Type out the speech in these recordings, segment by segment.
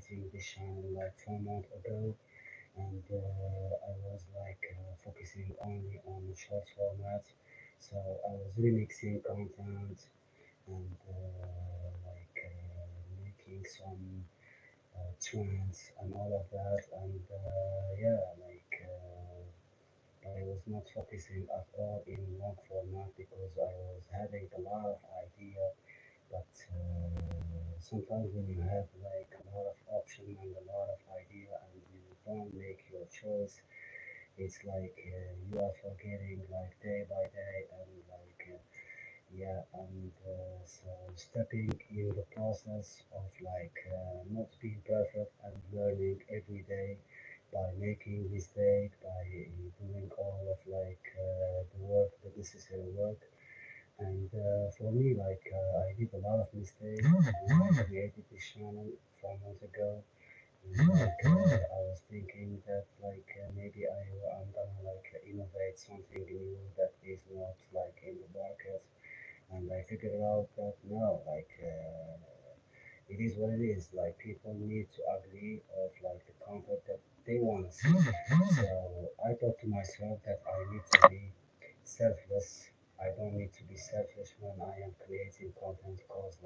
starting this channel like 4 months ago, and I was like focusing only on short format. So I was remixing content and making some trends and all of that, and yeah, I was not focusing at all in long format because I was having a lot of idea, but sometimes when you have like a lot of option and a lot of idea and you don't make your choice, it's like you are forgetting like day by day, and yeah, and so stepping in the process of not being perfect and learning every day by making mistake, by doing all of the work, the necessary work. And for me, I did a lot of mistakes when I created this channel 4 months ago. And I was thinking that maybe I'm gonna innovate something new that is not like in the market, and I figured out that no, it is what it is. Like people need to agree of like the content that they want to see. So I thought to myself that I need to be selfless. I don't need to be selfish when I am creating content because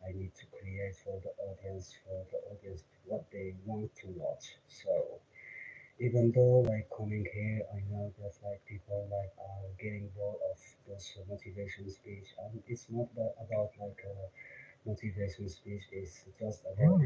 I need to create for the audience what they want to watch. So even though like coming here, I know that like people are getting bored of those motivation speech, and it's not about motivation speech. It's just about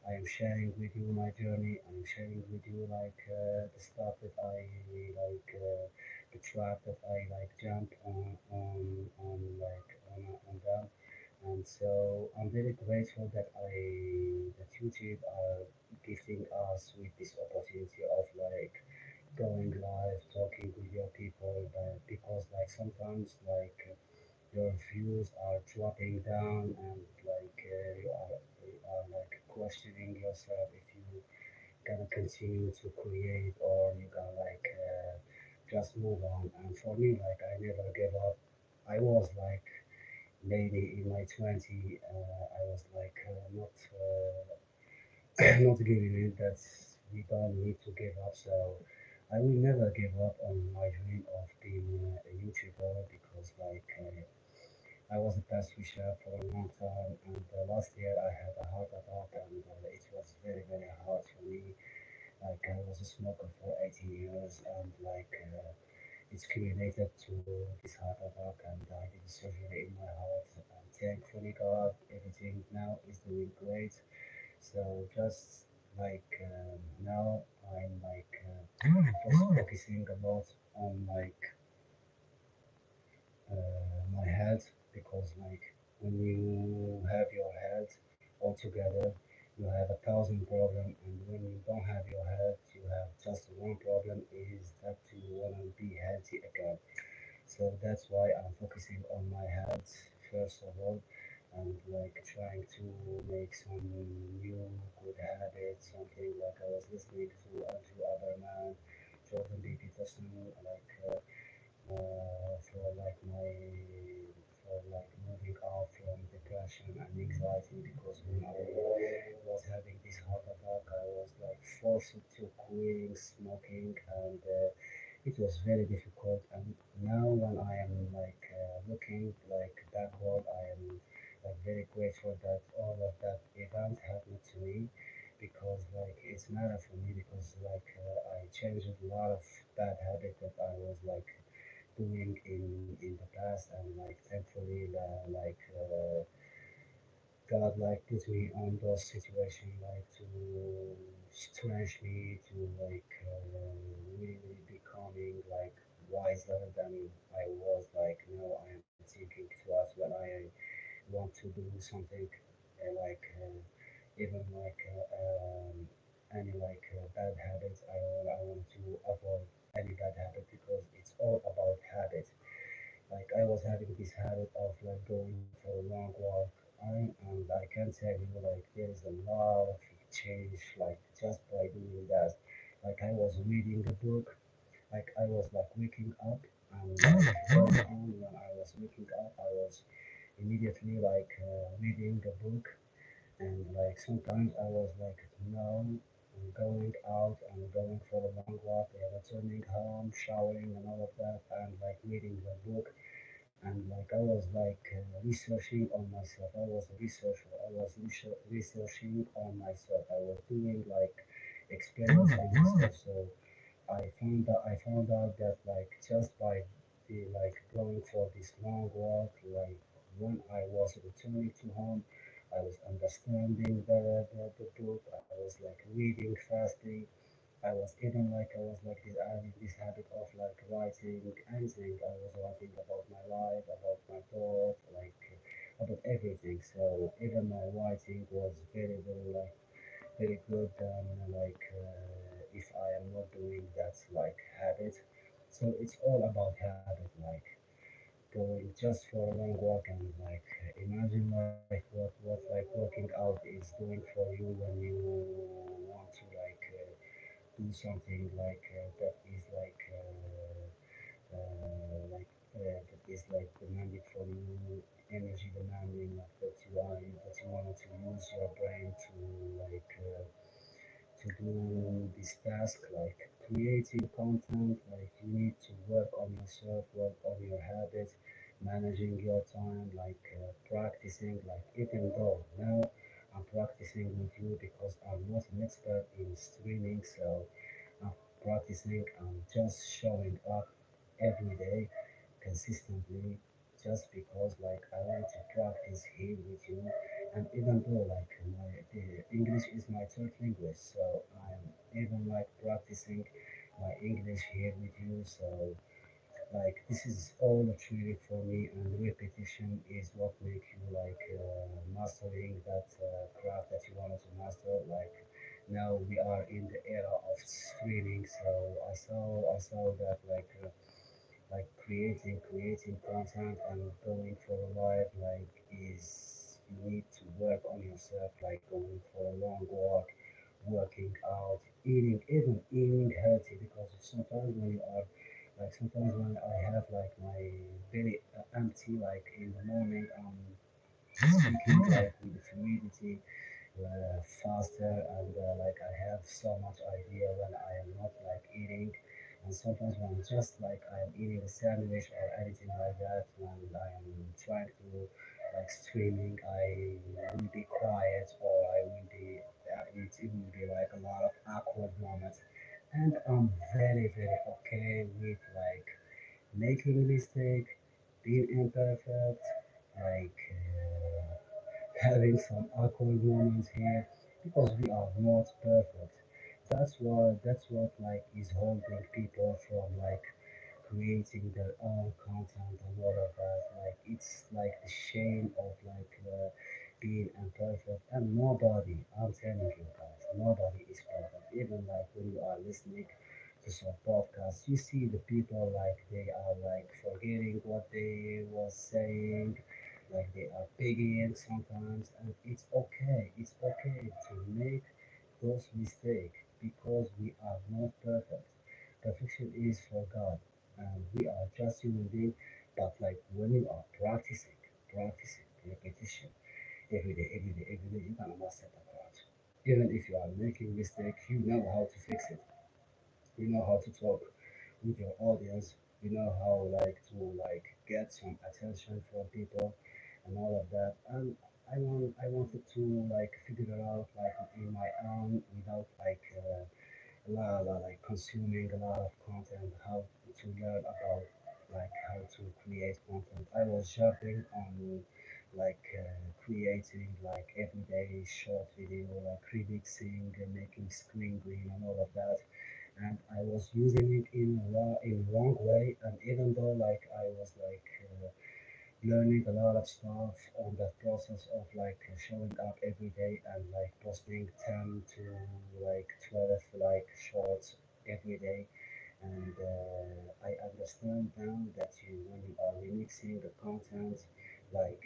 I am sharing with you my journey. I'm sharing with you the stuff that I the trap that I jump on them. And so I'm very grateful that that YouTube are gifting us with this opportunity of going live, talking with your people, because sometimes your views are dropping down, and you are questioning yourself if you gonna continue to create or you gonna just move on. And for me, I never gave up. I was maybe in my 20, I was not not giving in that we don't need to give up. So I will never give up on my dream of being a YouTuber because I was a pastry chef for a long time, and last year I had a heart attack, and it was very very hard for me. I was a smoker for 18 years, and it's related to this heart attack, and I did surgery in my heart, and thankfully God, everything now is doing great. So just now I'm just focusing a lot on my health, because when you have your health all together, you have a thousand problems, and when you don't have your health, you have just one problem, is that you want to be healthy again. So that's why I'm focusing on my health first of all, and trying to make some new good habits, something like I was listening to Andrew Aberman, Jordan B. Peterson, for my for moving out from depression and anxiety, because when I was having this heart attack, I was forced to quitting smoking, and it was very difficult. And now when I am looking backward, I am very grateful that all of that event happened to me, because it's matter for me, because I changed a lot of bad habits that I was doing in the past, and thankfully God puts me on those situations to stretch me to really really becoming wiser than I was. Now I am thinking twice when I want to do something, even any bad habits. I want to avoid any bad habit, because it's all about habits. I was having this habit of going for a long walk, and I can tell you there is a lot of change just by doing that. I was reading a book, I was waking up, and early on when I was waking up, I was immediately reading a book, And like sometimes I was like, no, I'm going out, I'm going for a long walk, and returning home, showering and all of that, and like reading the book. And like I was like researching on myself. I was a researcher. I was researching on myself. I was doing like experiments on myself. So I found out that like just by the like going for this long walk, like when I was returning to home, I was understanding the book. I was like reading fastly. I was like having this habit of like writing anything. I was writing about my life, about my thoughts, like about everything. So even my writing was very good than like if I am not doing that like habit. So it's all about habit, like going just for a long walk and like imagine like what like working out is doing for you when you want to like do something like that is that is like demanding from you, energy demanding, like that you wanted to use your brain to do this task, like creating content. Like you need to work on yourself, work on your habits, managing your time, like practicing. Like even though now I'm practicing with you because I'm not an expert in streaming, so I'm practicing. I'm just showing up every day consistently just because like I want to practice here with you. And even though like the English is my third language, so I'm even like practicing my English here with you. So like this is all a training for me, and repetition is what make you like mastering that craft that you wanted to master. Like now we are in the era of streaming, so I saw that like creating content and going for a live like is you need to work on yourself, like going for a long walk, working out, even eating healthy, because sometimes when you are like sometimes when I have like my belly empty like in the morning, speaking like with the fluidity faster, and like I have so much idea when I am not like eating. And sometimes when I'm just like I am eating a sandwich or anything like that, when I am trying to like streaming, I will be quiet, or I will be it will be like a lot of awkward moments. And I'm very okay with like making a mistake, being imperfect, like having some awkward moments here, because we are not perfect. That's what like is holding people from like creating their own content and all of that. Like it's like the shame of like being imperfect, and nobody, I'm telling you guys, nobody is perfect. Even like when you are listening to some podcasts, you see the people like they are like forgetting what they was saying, like they are begging sometimes, and it's okay. It's okay to make those mistakes because we are not perfect. Perfection is for God, and we are just human beings. But like when you are practicing repetition every day, you're gonna master that part. Even if you are making mistakes, you know how to fix it. You know how to talk with your audience. You know how like to like get some attention from people and all of that. And I wanted to like figure it out like in my own without like like consuming a lot of content, how to learn about like how to create content. I was jumping on like creating like everyday short video, like remixing and making screen green and all of that. And I was using it in wrong way. And even though like I was like learning a lot of stuff on that process of like showing up every day and like posting 10 to like 12 like shorts every day. And I understand now that when you are remixing the content, like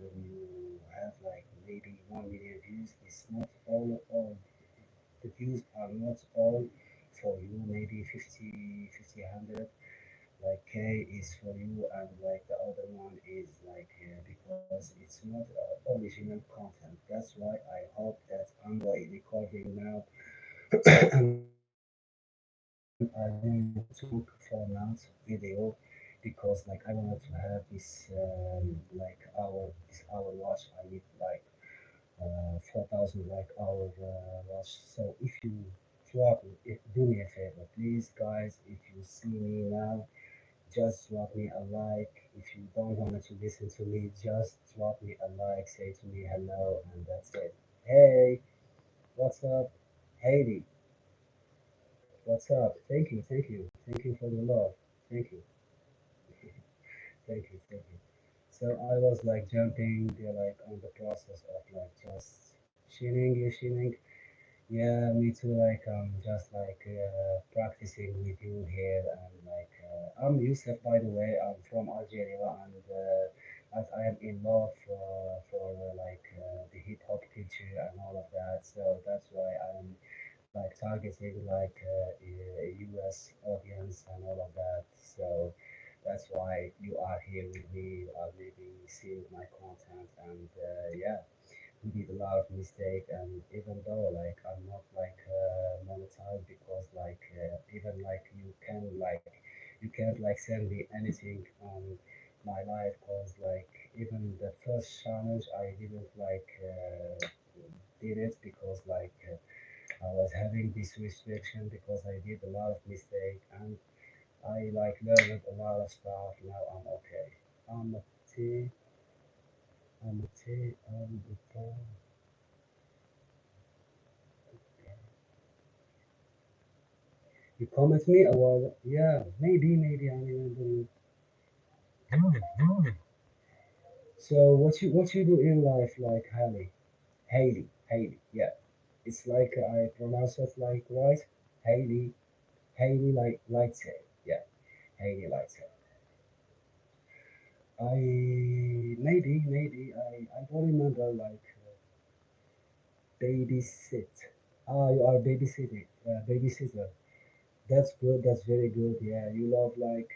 when you have like maybe 1 million views, it's not all the views are not all for you, maybe 50 100, like K is for you, and like the other one is like because it's not original content. That's why I hope that I'm like recording now, and I going to talk for now video because like I wanted to have this like this hour watch. I need like 4,000 like hour watch. So if you drop me, do me a favor, please, guys. If you see me now, just drop me a like. If you don't want to listen to me, just drop me a like. Say to me hello, and that's it. Hey, what's up, Haiti? What's up? Thank you, thank you, thank you for the love. Thank you, thank you, thank you. So I was like jumping, like on the process of like just shilling, you shilling. Yeah, me too. Like just like practicing with you here, and like I'm Yusuf, by the way. I'm from Algeria, and as I am in love for like the hip hop culture and all of that. So that's why I'm like targeting like U.S. audience and all of that. So that's why you are here with me. You are maybe seeing my content, and yeah, we did a lot of mistake. And even though like I'm not like monetized because like even like you can't like send me anything on my life because like even the first challenge I didn't like did it because like I was having this restriction because I did a lot of mistake, and I like learned a lot of stuff. Now I'm okay. I'm a T. I'm a T. I'm a T. You comment me or yeah, maybe I remember you. So what you do in life like Haley, yeah. It's like I pronounce it like right, Haley like Lightsail, yeah, Haley Lightsail. I maybe I don't remember like babysit. Ah, you are babysitting, babysitter. That's good. That's very good. Yeah, you love like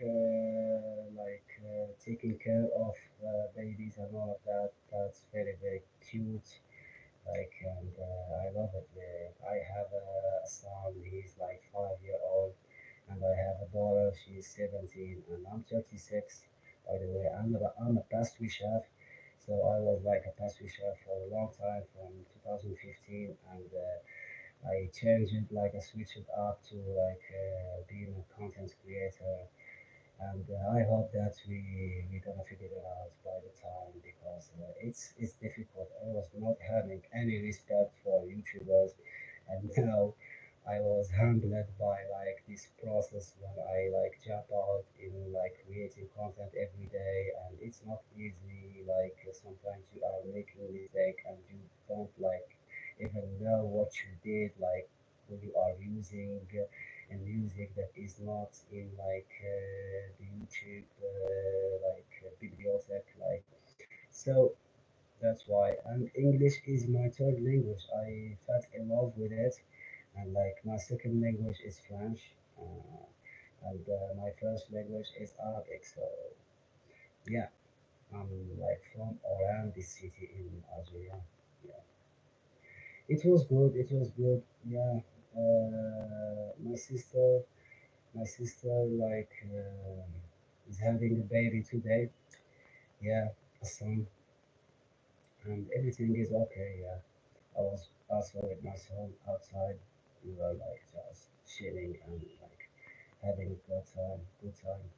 taking care of babies and all of that. That's very cute. Like and I love it. I have a son. He's like 5 year old, and I have a daughter. She's 17, and I'm 36. By the way, I'm a pastry chef. So I was like a pastry chef for a long time from 2015, and I changed it like I switched it up to like being a content creator, and I hope that we're gonna figure it out by the time because it's difficult. I was not having any respect for YouTubers, and now I was handled by like this process when I like jump out in like creating content every day, and it's not easy. Like sometimes you are making a mistake and you don't like even know what you did, like when you are using a music that is not in like the YouTube like bibliothèque, like so that's why. And English is my third language. I fell in love with it, and like my second language is French, and my first language is Arabic. So yeah, I'm like from around this city in Algeria. Yeah, it was good. It was good. Yeah, my sister like is having a baby today. Yeah, a son, and everything is okay. Yeah. I was also with my son outside. We were like just chilling and like having a good time, good time.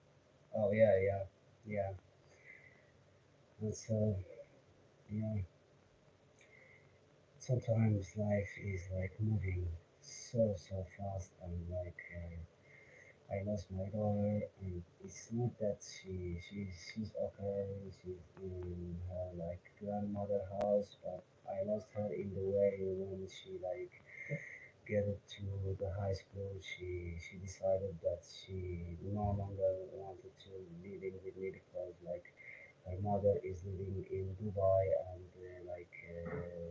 Oh yeah. And so yeah, sometimes life is like moving so fast, and like I lost my daughter, and it's not that she's okay. She's in her like grandmother house, but I lost her in the way when she like get to the high school, she decided that she no longer wanted to living with me because like her mother is living in Dubai, and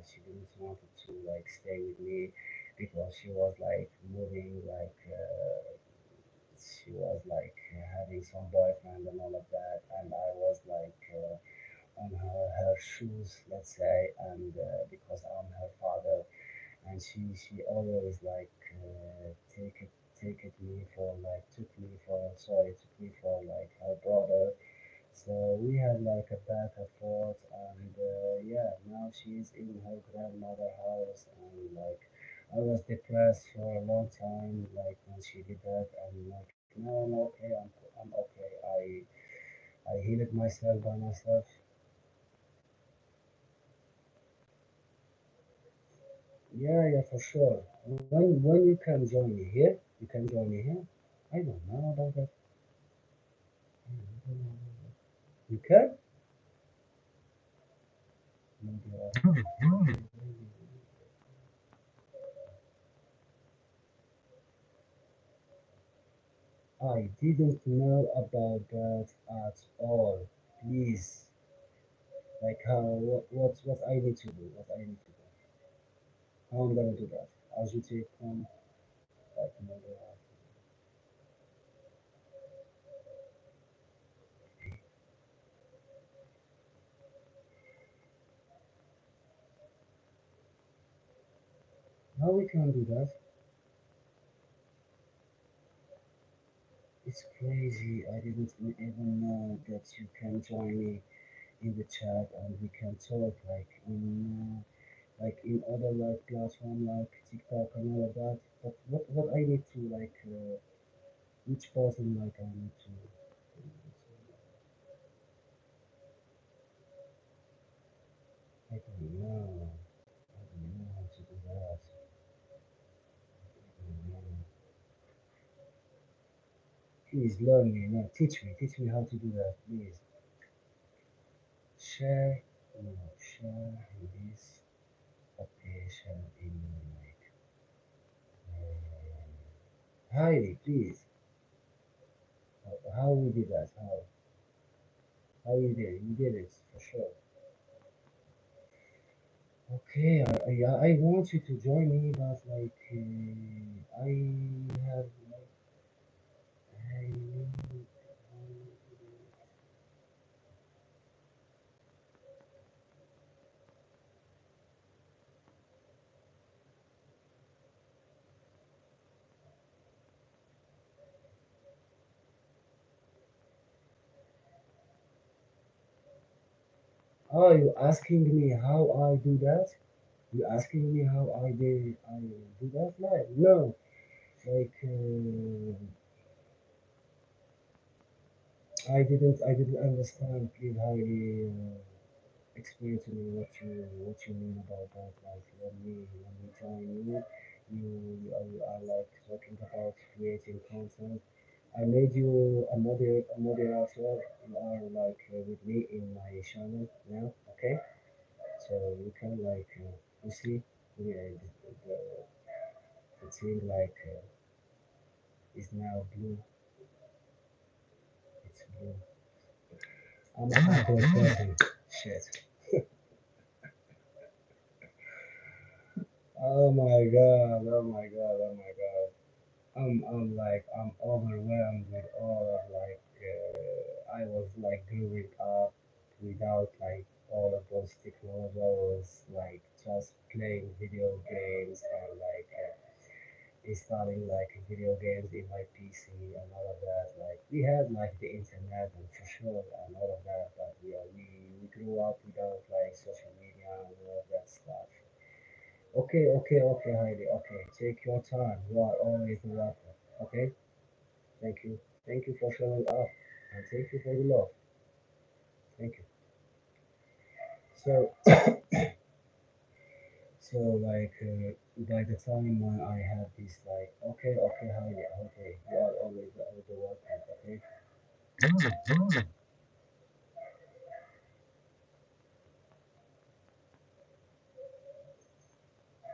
she didn't want to like stay with me because she was like moving like She was like having some boyfriend and all of that, and I was like on her shoes, let's say, and because I'm her father, and she always like take it me for like took me for like her brother. So we had like a back and forth, and yeah, now she's in her grandmother house, and like I was depressed for a long time, like when she did that, and like now I'm okay, I'm okay. I healed myself by myself. Yeah, yeah, for sure. When you can join me here, you can join me here. I don't know about that. I don't know. You can? Maybe I didn't know about that at all. Please, like how what I need to do? What I need to do? How I'm gonna do that? As you take like another. How we can do that? It's crazy. I didn't even know that you can join me in the chat and we can talk like in other like platform like TikTok and all of that. But what I need to like which person like I need to I don't know. I don't know how to do that. I don't know. Please learn me, no, teach me how to do that, please. Share no share this application in like Heidi, please. How we did that? How you did? You did it for sure. Okay, I want you to join me, but like I have like I need. Oh, you asking me how I do that? You asking me how I do that? Like no, like I didn't understand. Please highly explain to me what you mean about that. Like when we join you, you are like talking about creating content. I made you a moderator. You are like with me in my channel now. Okay, so you can like you see the thing like is now blue. It's blue. I'm a bad person. Shit. Oh my god. Oh my god. Oh my god. I'm like I'm overwhelmed with all of like I was like growing up without like all of those technology. I was like just playing video games and like installing like video games in my PC and all of that. Like we had like the internet and for sure and all of that, but we grew up without like social media and all of that stuff. Okay, Heidi. Okay, take your time. You are always welcome. Okay, thank you. Thank you for showing up, and thank you for the love. Thank you. So, so like by the time when I had this like, okay, Heidi. Okay, you are always the welcome. Okay.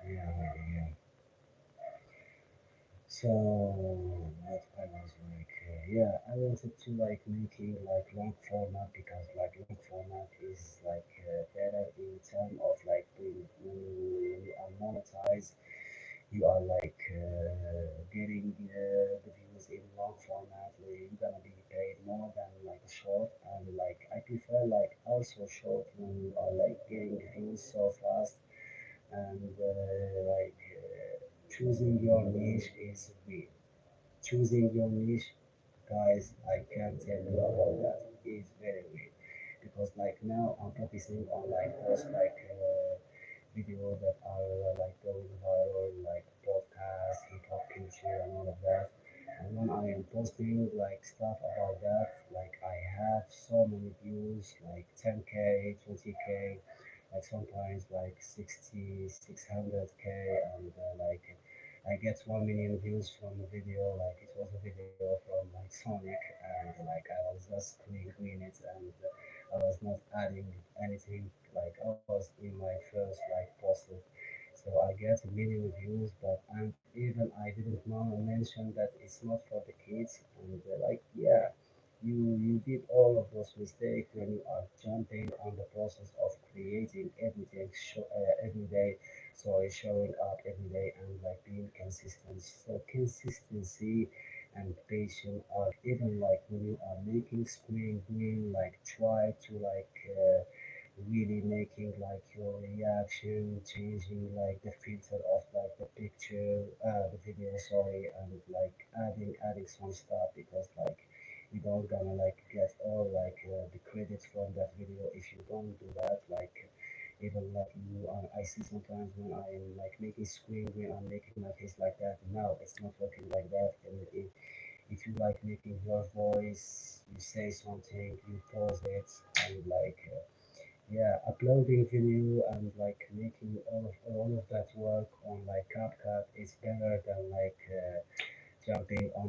Yeah, Heidi. Yeah. So what I was like, yeah, I wanted to like making like long format because like long format is like better in terms of like when you are monetized, you are like getting the views videos in long format, you're gonna be paid more than like a short. And like I prefer like also short when you are like getting views so fast. And choosing your niche is weird. Choosing your niche, guys, I can't tell you about that. It's very weird because like now I'm focusing on like those videos that are like going viral, like podcasts, hip hop culture, and all of that. And when I am posting like stuff about that, like I have so many views, like 10K, 20K, like sometimes like 60, 600K, and I get 1 million views from a video. Like it was a video from like Sonic, and like I was just clean it, and I was not adding anything. Like I was in my first like posted, so I get a million views. But and even I didn't mention that it's not for the kids, and like yeah. You did all of those mistakes when you are jumping on the process of creating everything every day, sorry, showing up every day and like being consistent. So consistency and patience are even like when you are making screen green, like try to really making like your reaction, changing like the filter of like the picture, the video, sorry, and like adding some stuff because like you don't gonna like get all the credits from that video if you don't do that. Like even like you, I see sometimes when I am like making screen when I'm making my face like that. No, it's not working like that. And if you like making your voice, you say something, you pause it, and yeah, uploading video and like making all of that work on like CapCut is better than jumping on